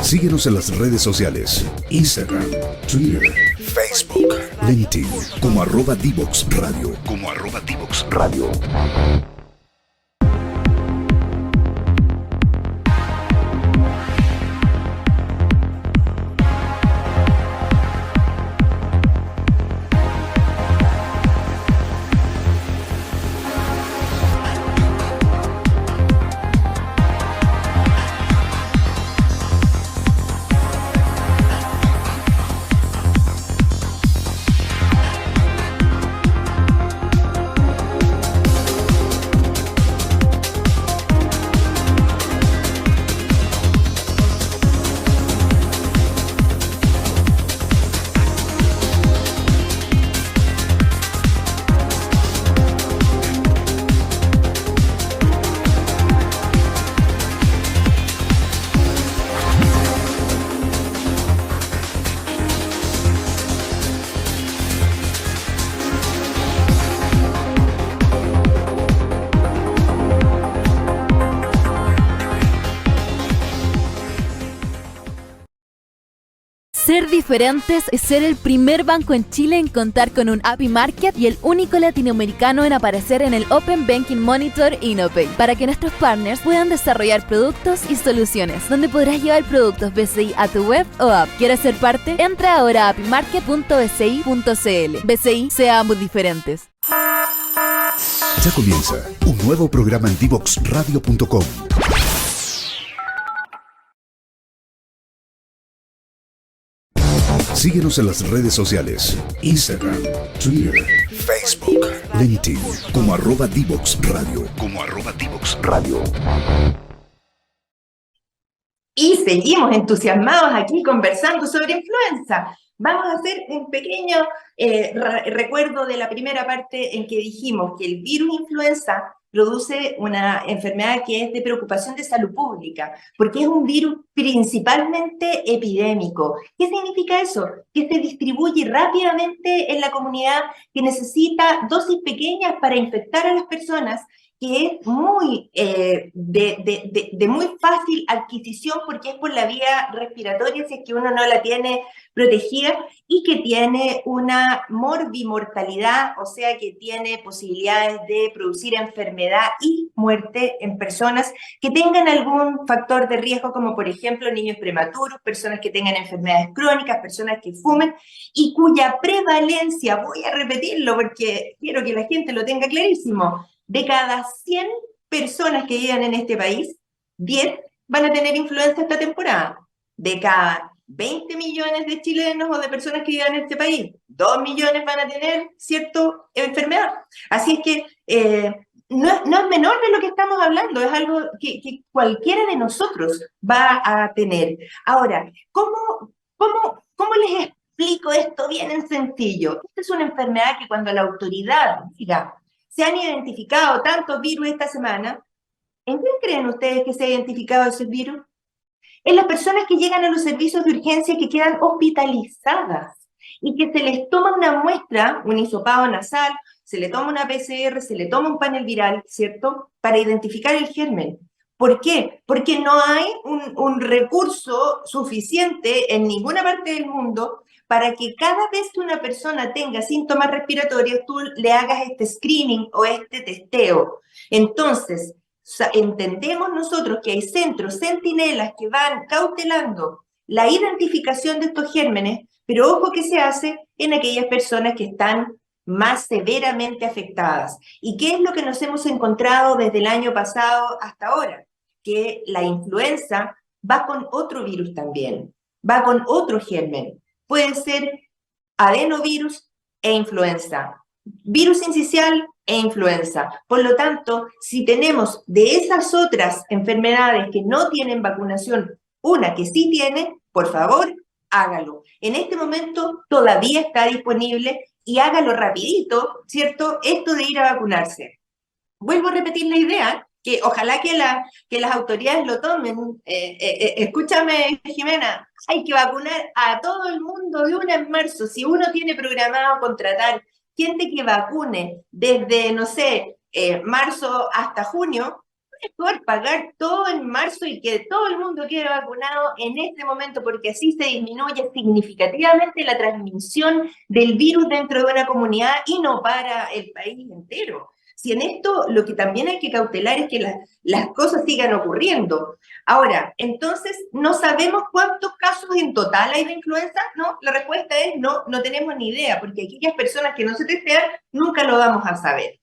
Síguenos en las redes sociales, Instagram, Twitter, Facebook, LinkedIn, como @Divoxradio. Ser diferentes es ser el primer banco en Chile en contar con un API Market y el único latinoamericano en aparecer en el Open Banking Monitor Innopay, para que nuestros partners puedan desarrollar productos y soluciones, donde podrás llevar productos BCI a tu web o app. ¿Quieres ser parte? Entra ahora a apimarket.bci.cl. BCI, seamos diferentes. Ya comienza un nuevo programa en Divoxradio.com. Síguenos en las redes sociales, Instagram, Twitter, Facebook, LinkedIn, como @Divoxradio. Y seguimos entusiasmados aquí conversando sobre influenza. Vamos a hacer un pequeño recuerdo de la primera parte en que dijimos que el virus influenza produce una enfermedad que es de preocupación de salud pública, porque es un virus principalmente epidémico. ¿Qué significa eso? Que se distribuye rápidamente en la comunidad, que necesita dosis pequeñas para infectar a las personas, que es muy de muy fácil adquisición porque es por la vía respiratoria si es que uno no la tiene protegida, y que tiene una morbimortalidad, o sea que tiene posibilidades de producir enfermedad y muerte en personas que tengan algún factor de riesgo, como por ejemplo niños prematuros, personas que tengan enfermedades crónicas, personas que fumen, y cuya prevalencia, voy a repetirlo porque quiero que la gente lo tenga clarísimo, de cada 100 personas que vivan en este país, 10 van a tener influenza esta temporada. De cada 20 millones de chilenos o de personas que vivan en este país, 2 millones van a tener cierta enfermedad. Así es que no es menor de lo que estamos hablando, es algo que cualquiera de nosotros va a tener. Ahora, ¿cómo les explico esto bien en sencillo? Esta es una enfermedad que cuando la autoridad diga, se han identificado tantos virus esta semana, ¿en qué creen ustedes que se ha identificado ese virus? En las personas que llegan a los servicios de urgencia y que quedan hospitalizadas y que se les toma una muestra, un hisopado nasal, se le toma una PCR, se le toma un panel viral, ¿cierto?, para identificar el germen. ¿Por qué? Porque no hay un recurso suficiente en ninguna parte del mundo para que cada vez que una persona tenga síntomas respiratorios, tú le hagas este screening o este testeo. Entonces, entendemos nosotros que hay centros centinelas que van cautelando la identificación de estos gérmenes, pero ojo que se hace en aquellas personas que están más severamente afectadas. ¿Y qué es lo que nos hemos encontrado desde el año pasado hasta ahora? Que la influenza va con otro virus también, va con otro germen. Puede ser adenovirus e influenza, virus sincicial e influenza. Por lo tanto, si tenemos de esas otras enfermedades que no tienen vacunación, una que sí tiene, por favor, hágalo. En este momento todavía está disponible y hágalo rapidito, ¿cierto? Esto de ir a vacunarse. Vuelvo a repetir la idea, que ojalá que las autoridades lo tomen. Escúchame, Jimena, hay que vacunar a todo el mundo de una en marzo. Si uno tiene programado contratar gente que vacune desde, no sé, marzo hasta junio, mejor pagar todo en marzo y que todo el mundo quede vacunado en este momento, porque así se disminuye significativamente la transmisión del virus dentro de una comunidad y no para el país entero. Si en esto lo que también hay que cautelar es que las cosas sigan ocurriendo. Ahora, entonces, ¿no sabemos cuántos casos en total hay de influenza? No, la respuesta es no, no tenemos ni idea, porque aquellas personas que no se testean nunca lo vamos a saber.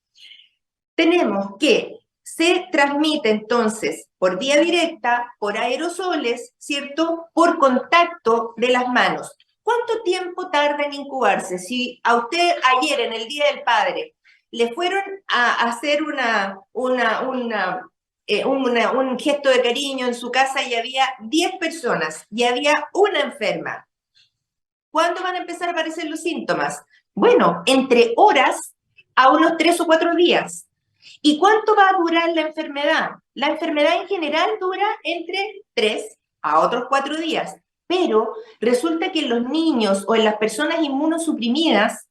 Tenemos que se transmite entonces por vía directa, por aerosoles, ¿cierto? Por contacto de las manos. ¿Cuánto tiempo tarda en incubarse? Si a usted ayer, en el Día del Padre, le fueron a hacer un gesto de cariño en su casa y había 10 personas y había una enferma, ¿cuándo van a empezar a aparecer los síntomas? Bueno, entre horas a unos 3 o 4 días. ¿Y cuánto va a durar la enfermedad? La enfermedad en general dura entre 3 a otros 4 días, pero resulta que en los niños o en las personas inmunosuprimidas,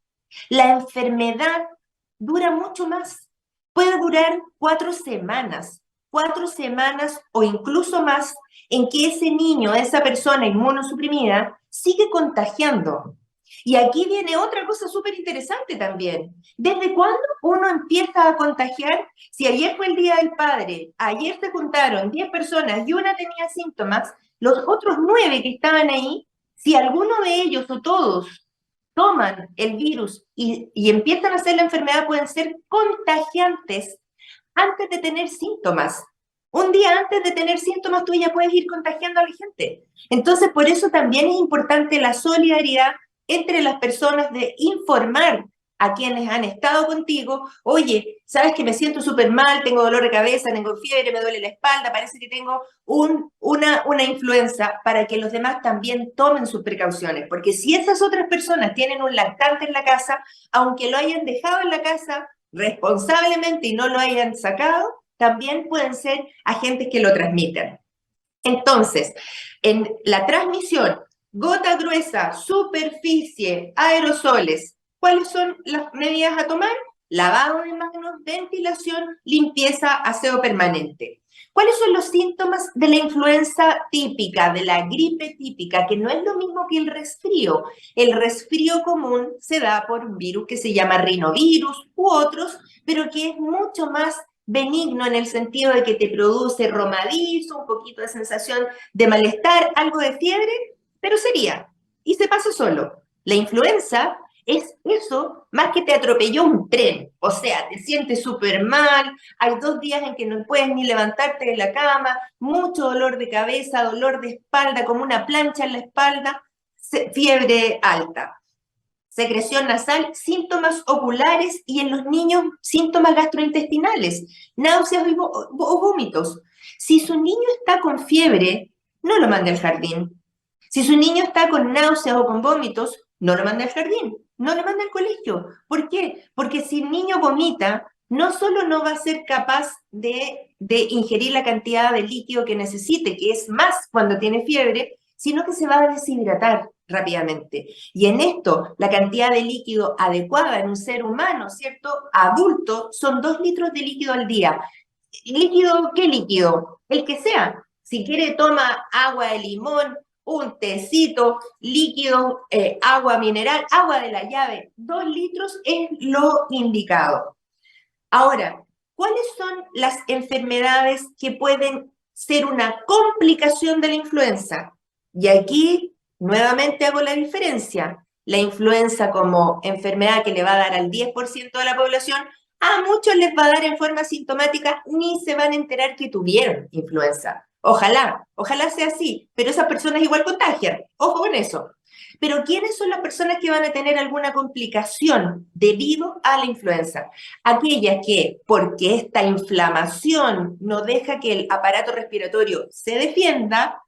la enfermedad dura mucho más. Puede durar 4 semanas o incluso más en que ese niño, esa persona inmunosuprimida, sigue contagiando. Y aquí viene otra cosa súper interesante también. ¿Desde cuándo uno empieza a contagiar? Si ayer fue el Día del Padre, ayer se juntaron 10 personas y una tenía síntomas, los otros 9 que estaban ahí, si alguno de ellos o todos toman el virus y empiezan a hacer la enfermedad, pueden ser contagiantes antes de tener síntomas. Un día antes de tener síntomas, tú ya puedes ir contagiando a la gente. Entonces, por eso también es importante la solidaridad entre las personas de informar a quienes han estado contigo, oye, sabes que me siento súper mal, tengo dolor de cabeza, tengo fiebre, me duele la espalda, parece que tengo una influenza, para que los demás también tomen sus precauciones, porque si esas otras personas tienen un lactante en la casa, aunque lo hayan dejado en la casa responsablemente y no lo hayan sacado, también pueden ser agentes que lo transmitan. Entonces, en la transmisión, gota gruesa, superficie, aerosoles, ¿cuáles son las medidas a tomar? Lavado de manos, ventilación, limpieza, aseo permanente. ¿Cuáles son los síntomas de la influenza típica, de la gripe típica, que no es lo mismo que el resfrío? El resfrío común se da por un virus que se llama rinovirus u otros, pero que es mucho más benigno en el sentido de que te produce romadizo, un poquito de sensación de malestar, algo de fiebre, pero sería, y se pasa solo. La influenza es eso, más que te atropelló un tren, o sea, te sientes súper mal, hay 2 días en que no puedes ni levantarte de la cama, mucho dolor de cabeza, dolor de espalda, como una plancha en la espalda, fiebre alta. Secreción nasal, síntomas oculares y en los niños síntomas gastrointestinales, náuseas o vómitos. Si su niño está con fiebre, no lo mande al jardín. Si su niño está con náuseas o con vómitos, no lo mande al jardín, no lo mande al colegio. ¿Por qué? Porque si el niño vomita, no solo no va a ser capaz de ingerir la cantidad de líquido que necesite, que es más cuando tiene fiebre, sino que se va a deshidratar rápidamente. Y en esto, la cantidad de líquido adecuada en un ser humano, ¿cierto? Adulto, son 2 litros de líquido al día. ¿Líquido? ¿Qué líquido? El que sea. Si quiere, toma agua de limón, un tecito, líquido, agua mineral, agua de la llave. 2 litros es lo indicado. Ahora, ¿cuáles son las enfermedades que pueden ser una complicación de la influenza? Y aquí nuevamente hago la diferencia. La influenza como enfermedad que le va a dar al 10% de la población, a muchos les va a dar en forma sintomática, ni se van a enterar que tuvieron influenza. Ojalá sea así, pero esas personas igual contagian. Ojo con eso. Pero ¿quiénes son las personas que van a tener alguna complicación debido a la influenza? Aquellas que, porque esta inflamación no deja que el aparato respiratorio se defienda,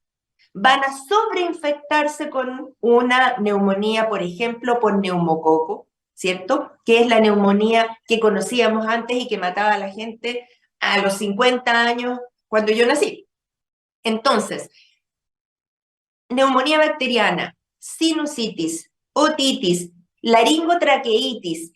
van a sobreinfectarse con una neumonía, por ejemplo, por neumococo, ¿cierto? Que es la neumonía que conocíamos antes y que mataba a la gente a los 50 años cuando yo nací. Entonces, neumonía bacteriana, sinusitis, otitis, laringotraqueitis,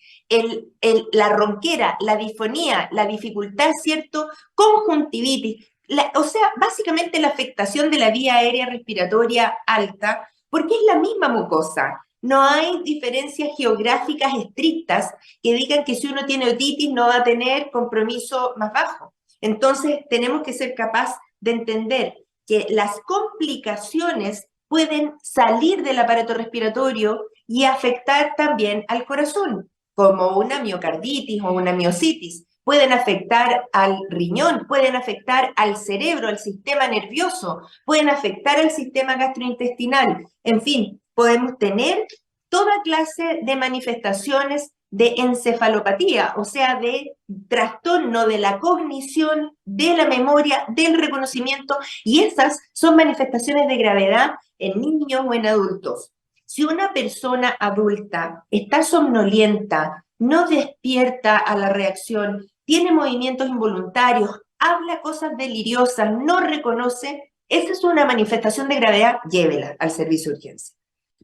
la ronquera, la disfonía, la dificultad, ¿cierto? Conjuntivitis, o sea, básicamente la afectación de la vía aérea respiratoria alta, porque es la misma mucosa. No hay diferencias geográficas estrictas que digan que si uno tiene otitis no va a tener compromiso más bajo. Entonces, tenemos que ser capaces de entender que las complicaciones pueden salir del aparato respiratorio y afectar también al corazón, como una miocarditis o una miositis. Pueden afectar al riñón, pueden afectar al cerebro, al sistema nervioso, pueden afectar al sistema gastrointestinal. En fin, podemos tener toda clase de manifestaciones de encefalopatía, o sea, de trastorno de la cognición, de la memoria, del reconocimiento, y esas son manifestaciones de gravedad en niños o en adultos. Si una persona adulta está somnolienta, no despierta a la reacción, tiene movimientos involuntarios, habla cosas deliriosas, no reconoce, esa es una manifestación de gravedad, llévela al servicio de urgencia.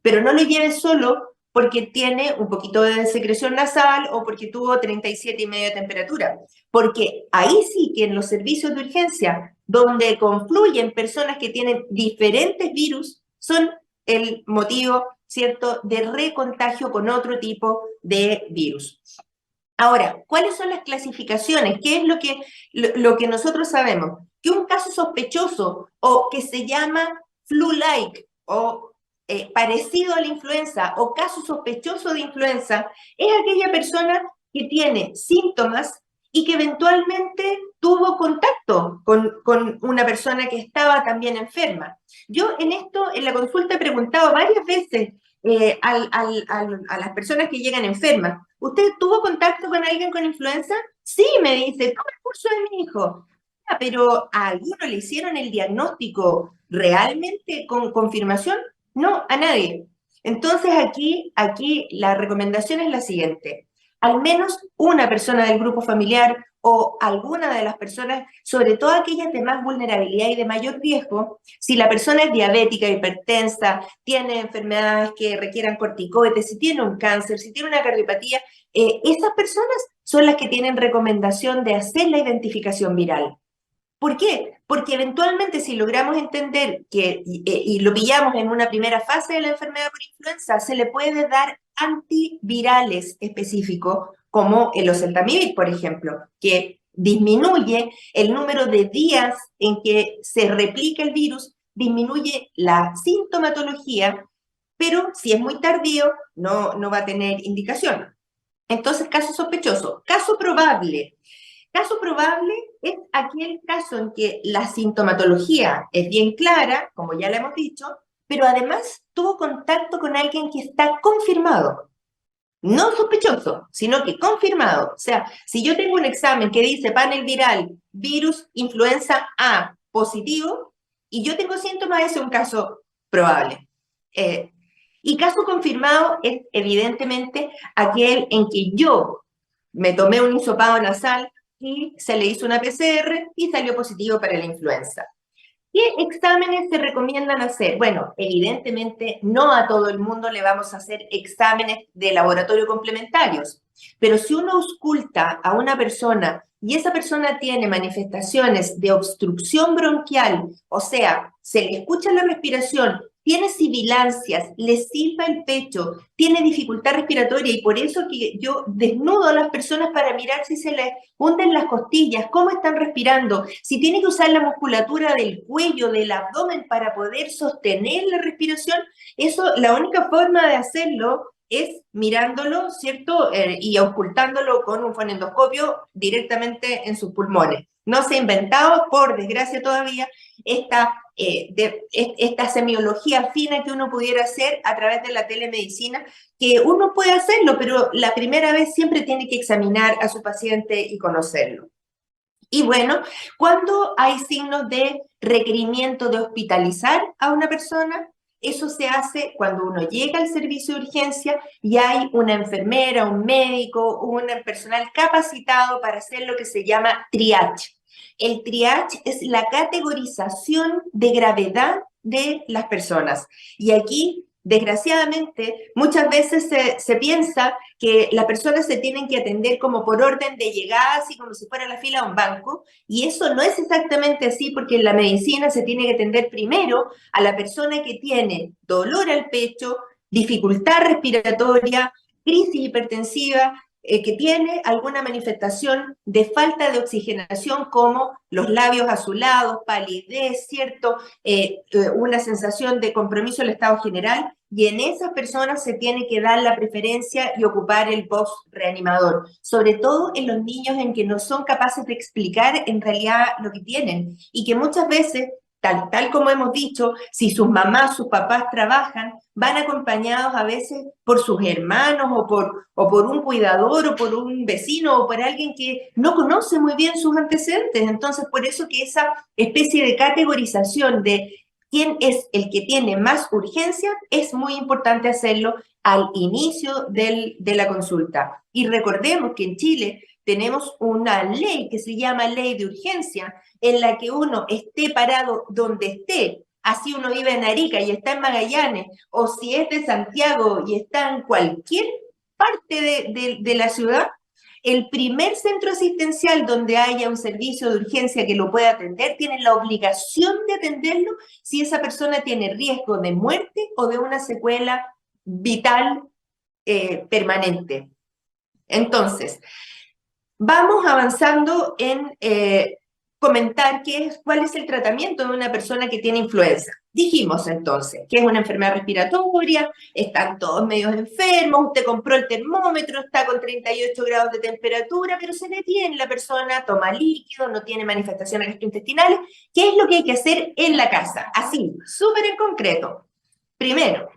Pero no lo lleve solo porque tiene un poquito de secreción nasal o porque tuvo 37,5 de temperatura. Porque ahí sí que en los servicios de urgencia, donde confluyen personas que tienen diferentes virus, son el motivo, ¿cierto?, de recontagio con otro tipo de virus. Ahora, ¿cuáles son las clasificaciones? ¿Qué es lo que nosotros sabemos? Que un caso sospechoso o que se llama flu-like o parecido a la influenza o caso sospechoso de influenza es aquella persona que tiene síntomas y que eventualmente tuvo contacto con una persona que estaba también enferma. Yo en la consulta he preguntado varias veces a las personas que llegan enfermas, ¿usted tuvo contacto con alguien con influenza? Sí, me dice, toma el curso de mi hijo. Pero ¿a alguno le hicieron el diagnóstico realmente con confirmación? No, a nadie. Entonces aquí la recomendación es la siguiente. Al menos una persona del grupo familiar o alguna de las personas, sobre todo aquellas de más vulnerabilidad y de mayor riesgo, si la persona es diabética, hipertensa, tiene enfermedades que requieran corticoides, si tiene un cáncer, si tiene una cardiopatía, esas personas son las que tienen recomendación de hacer la identificación viral. ¿Por qué? Porque eventualmente si logramos entender y lo pillamos en una primera fase de la enfermedad por influenza, se le puede dar antivirales específicos, como el oseltamivir, por ejemplo, que disminuye el número de días en que se replica el virus, disminuye la sintomatología, pero si es muy tardío, no va a tener indicación. Entonces, caso sospechoso. Caso probable. Caso probable es aquel caso en que la sintomatología es bien clara, como ya le hemos dicho, pero además tuvo contacto con alguien que está confirmado. No sospechoso, sino que confirmado. O sea, si yo tengo un examen que dice panel viral, virus influenza A positivo, y yo tengo síntomas, ese es un caso probable. Y caso confirmado es evidentemente aquel en que yo me tomé un hisopado nasal y se le hizo una PCR y salió positivo para la influenza. ¿Qué exámenes se recomiendan hacer? Bueno, evidentemente no a todo el mundo le vamos a hacer exámenes de laboratorio complementarios, pero si uno ausculta a una persona y esa persona tiene manifestaciones de obstrucción bronquial, o sea, se le escucha la respiración, tiene sibilancias, le silba el pecho, tiene dificultad respiratoria y por eso que yo desnudo a las personas para mirar si se les hunden las costillas, cómo están respirando, si tiene que usar la musculatura del cuello, del abdomen para poder sostener la respiración, eso, la única forma de hacerlo es mirándolo, ¿cierto? Y auscultándolo con un fonendoscopio directamente en sus pulmones. No se ha inventado, por desgracia todavía, esta semiología fina que uno pudiera hacer a través de la telemedicina, que uno puede hacerlo, pero la primera vez siempre tiene que examinar a su paciente y conocerlo. Y bueno, cuando hay signos de requerimiento de hospitalizar a una persona, eso se hace cuando uno llega al servicio de urgencia y hay una enfermera, un médico, un personal capacitado para hacer lo que se llama triage. El triage es la categorización de gravedad de las personas. Y aquí Desgraciadamente, muchas veces se piensa que las personas se tienen que atender como por orden de llegada, así como si fuera la fila a un banco, y eso no es exactamente así porque en la medicina se tiene que atender primero a la persona que tiene dolor al pecho, dificultad respiratoria, crisis hipertensiva, que tiene alguna manifestación de falta de oxigenación como los labios azulados, palidez, ¿cierto? Una sensación de compromiso del estado general, y en esas personas se tiene que dar la preferencia y ocupar el box reanimador, sobre todo en los niños en que no son capaces de explicar en realidad lo que tienen, y que muchas veces, tal como hemos dicho, si sus mamás, sus papás trabajan, van acompañados a veces por sus hermanos o por un cuidador o por un vecino o por alguien que no conoce muy bien sus antecedentes. Entonces, por eso que esa especie de categorización de quién es el que tiene más urgencia es muy importante hacerlo al inicio de la consulta. Y recordemos que en Chile tenemos una ley que se llama Ley de Urgencia, en la que uno esté parado donde esté, así uno vive en Arica y está en Magallanes, o si es de Santiago y está en cualquier parte de la ciudad, el primer centro asistencial donde haya un servicio de urgencia que lo pueda atender, tiene la obligación de atenderlo si esa persona tiene riesgo de muerte o de una secuela vital permanente. Entonces, vamos avanzando en comentar cuál es el tratamiento de una persona que tiene influenza. Dijimos entonces que es una enfermedad respiratoria, están todos medios enfermos, usted compró el termómetro, está con 38 grados de temperatura, pero se detiene la persona, toma líquido, no tiene manifestaciones gastrointestinales. ¿Qué es lo que hay que hacer en la casa? Así, súper en concreto. Primero,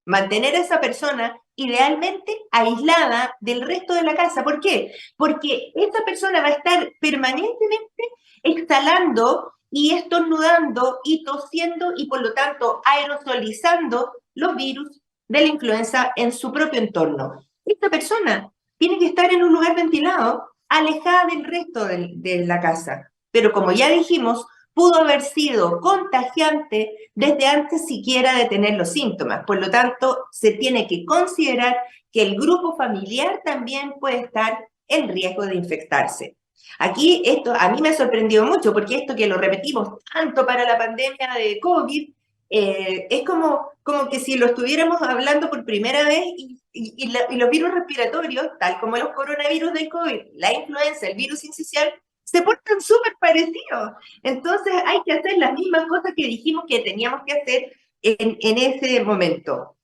mantener a esa persona idealmente aislada del resto de la casa. ¿Por qué? Porque esa persona va a estar permanentemente exhalando y estornudando y tosiendo y por lo tanto aerosolizando los virus de la influenza en su propio entorno. Esta persona tiene que estar en un lugar ventilado, alejada del resto de la casa. Pero como ya dijimos, pudo haber sido contagiante desde antes siquiera de tener los síntomas. Por lo tanto, se tiene que considerar que el grupo familiar también puede estar en riesgo de infectarse. Aquí esto a mí me ha sorprendido mucho, porque esto que lo repetimos tanto para la pandemia de COVID, es como que si lo estuviéramos hablando por primera vez y los virus respiratorios, tal como los coronavirus del COVID, la influenza, el virus incisional, se portan súper parecidos. Entonces hay que hacer las mismas cosas que dijimos que teníamos que hacer en ese momento.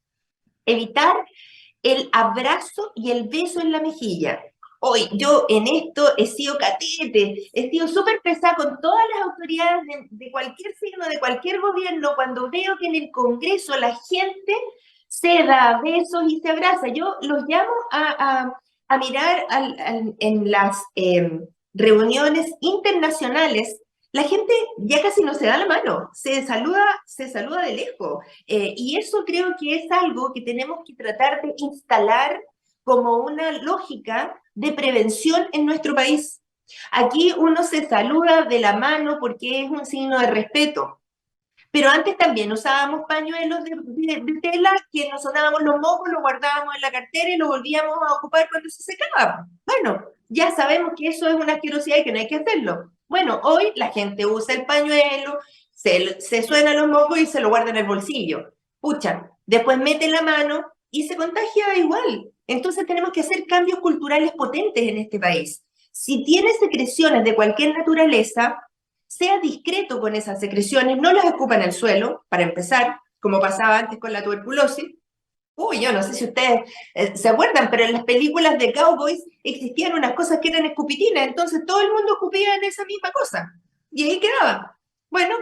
Evitar el abrazo y el beso en la mejilla. Hoy yo en esto he sido catete, he sido súper pesada con todas las autoridades de cualquier signo, de cualquier gobierno, cuando veo que en el Congreso la gente se da besos y se abraza. Yo los llamo a mirar en las reuniones internacionales. La gente ya casi no se da la mano, se saluda de lejos. Y eso creo que es algo que tenemos que tratar de instalar como una lógica de prevención en nuestro país. Aquí uno se saluda de la mano porque es un signo de respeto. Pero antes también usábamos pañuelos de tela que nos sonábamos los mocos, los guardábamos en la cartera y los volvíamos a ocupar cuando se secaba. Bueno, ya sabemos que eso es una asquerosidad y que no hay que hacerlo. Bueno, hoy la gente usa el pañuelo, se suena los mocos y se lo guarda en el bolsillo. Pucha, después mete la mano y se contagia igual. Entonces tenemos que hacer cambios culturales potentes en este país. Si tiene secreciones de cualquier naturaleza, sea discreto con esas secreciones, no las escupa en el suelo, para empezar, como pasaba antes con la tuberculosis. Uy, yo no sé si ustedes se acuerdan, pero en las películas de cowboys existían unas cosas que eran escupitinas, entonces todo el mundo escupía en esa misma cosa, y ahí quedaba. Bueno,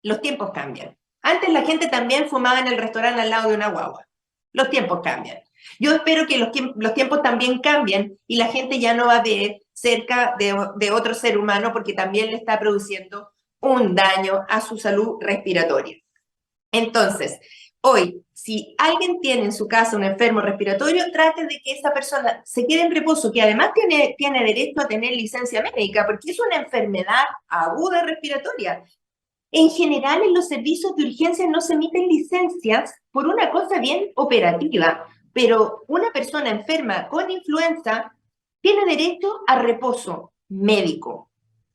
los tiempos cambian. Antes la gente también fumaba en el restaurante al lado de una guagua. Los tiempos cambian. Yo espero que los tiempos también cambien y la gente ya no va a ver cerca de otro ser humano porque también le está produciendo un daño a su salud respiratoria. Entonces, hoy, si alguien tiene en su casa un enfermo respiratorio, trate de que esa persona se quede en reposo, que además tiene derecho a tener licencia médica, porque es una enfermedad aguda respiratoria. En general, en los servicios de urgencia no se emiten licencias por una cosa bien operativa, pero una persona enferma con influenza tiene derecho a reposo médico,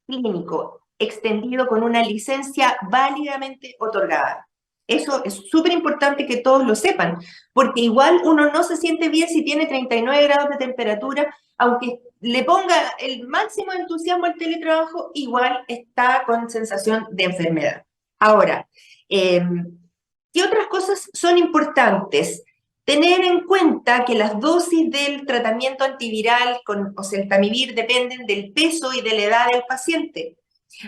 clínico, extendido con una licencia válidamente otorgada. Eso es súper importante que todos lo sepan, porque igual uno no se siente bien si tiene 39 grados de temperatura, aunque le ponga el máximo entusiasmo al teletrabajo, igual está con sensación de enfermedad. Ahora, ¿qué otras cosas son importantes? Tener en cuenta que las dosis del tratamiento antiviral con oseltamivir dependen del peso y de la edad del paciente.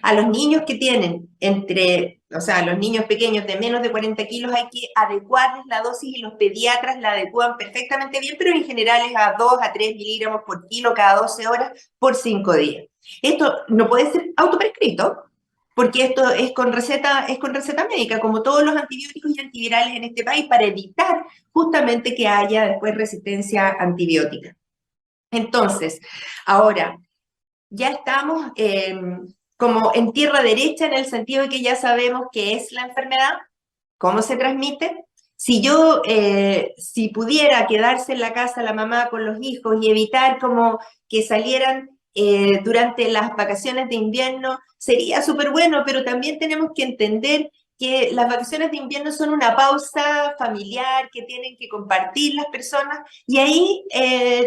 A los niños que tienen a los niños pequeños de menos de 40 kilos hay que adecuarles la dosis y los pediatras la adecúan perfectamente bien, pero en general es a 2 a 3 miligramos por kilo cada 12 horas por 5 días. Esto no puede ser autoprescrito, porque esto es con receta médica, como todos los antibióticos y antivirales en este país, para evitar justamente que haya después resistencia antibiótica. Entonces, ahora, ya estamos como en tierra derecha en el sentido de que ya sabemos qué es la enfermedad, cómo se transmite. Si pudiera quedarse en la casa la mamá con los hijos y evitar como que salieran durante las vacaciones de invierno, sería súper bueno, pero también tenemos que entender que las vacaciones de invierno son una pausa familiar que tienen que compartir las personas y ahí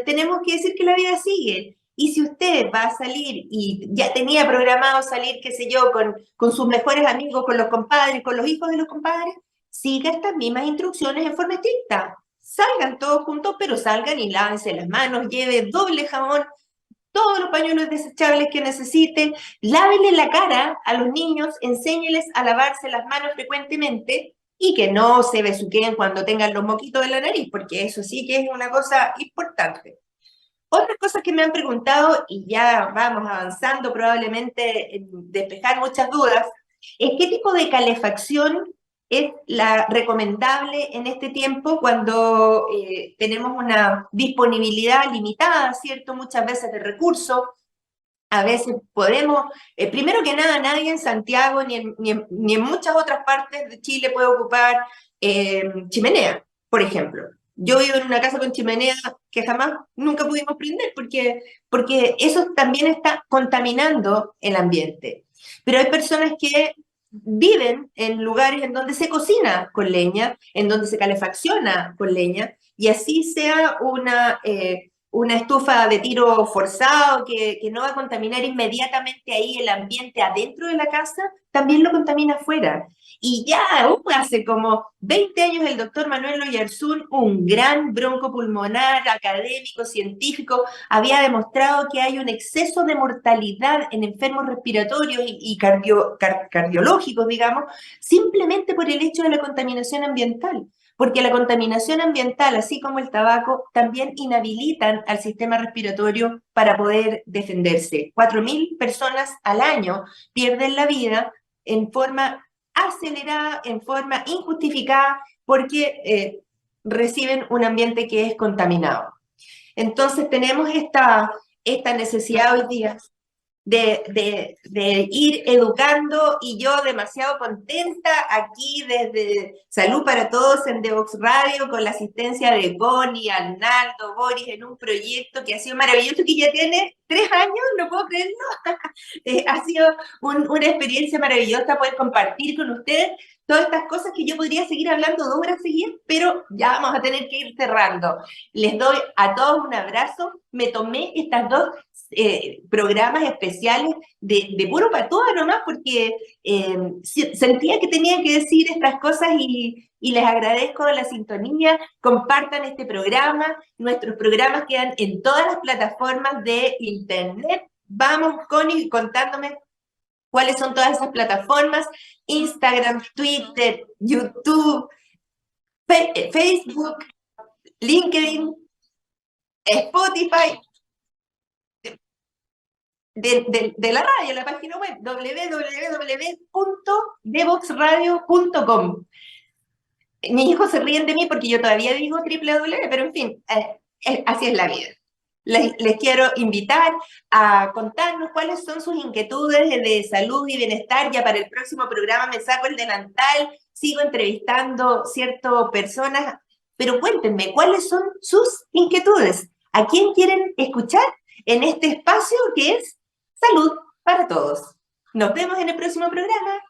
tenemos que decir que la vida sigue. Y si usted va a salir y ya tenía programado salir, qué sé yo, con sus mejores amigos, con los compadres, con los hijos de los compadres, siga estas mismas instrucciones en forma estricta. Salgan todos juntos, pero salgan y lávense las manos, lleve doble jabón, todos los pañuelos desechables que necesiten, lávenle la cara a los niños, enséñeles a lavarse las manos frecuentemente y que no se besuqueen cuando tengan los moquitos de la nariz, porque eso sí que es una cosa importante. Otras cosas que me han preguntado, y ya vamos avanzando probablemente en despejar muchas dudas, es qué tipo de calefacción es la recomendable en este tiempo cuando tenemos una disponibilidad limitada, ¿cierto? Muchas veces de recursos. A veces podemos, primero que nada, nadie en Santiago ni en muchas otras partes de Chile puede ocupar chimenea, por ejemplo. Yo vivo en una casa con chimenea que jamás, nunca pudimos prender porque eso también está contaminando el ambiente. Pero hay personas que viven en lugares en donde se cocina con leña, en donde se calefacciona con leña, y así sea una estufa de tiro forzado que no va a contaminar inmediatamente ahí el ambiente adentro de la casa, también lo contamina afuera. Y ya hace como 20 años el doctor Manuel Oyarzún, un gran broncopulmonar, académico, científico, había demostrado que hay un exceso de mortalidad en enfermos respiratorios y cardiológicos, digamos, simplemente por el hecho de la contaminación ambiental. Porque la contaminación ambiental, así como el tabaco, también inhabilitan al sistema respiratorio para poder defenderse. 4.000 personas al año pierden la vida en forma acelerada, en forma injustificada, porque reciben un ambiente que es contaminado. Entonces tenemos esta necesidad hoy día de ir educando, y yo demasiado contenta aquí desde Salud para Todos en Devox Radio con la asistencia de Bonnie, Arnaldo, Boris en un proyecto que ha sido maravilloso, que ya tiene 3 años, no puedo creerlo. Ha sido una experiencia maravillosa poder compartir con ustedes todas estas cosas que yo podría seguir hablando 2 horas seguidas, pero ya vamos a tener que ir cerrando. Les doy a todos un abrazo. Me tomé estas 2 programas especiales de puro patoa nomás, porque sentía que tenía que decir estas cosas y les agradezco la sintonía. Compartan este programa. Nuestros programas quedan en todas las plataformas de internet. Vamos, Connie, contándome cuáles son todas esas plataformas: Instagram, Twitter, YouTube, Facebook, LinkedIn, Spotify, de la radio, la página web www.devoxradio.com. Mis hijos se ríen de mí porque yo todavía digo www, pero en fin, así es la vida. les quiero invitar a contarnos cuáles son sus inquietudes de salud y bienestar. Ya para el próximo programa me saco el delantal, sigo entrevistando ciertas personas, pero cuéntenme, ¿cuáles son sus inquietudes? ¿A quién quieren escuchar en este espacio que es Salud para Todos? Nos vemos en el próximo programa.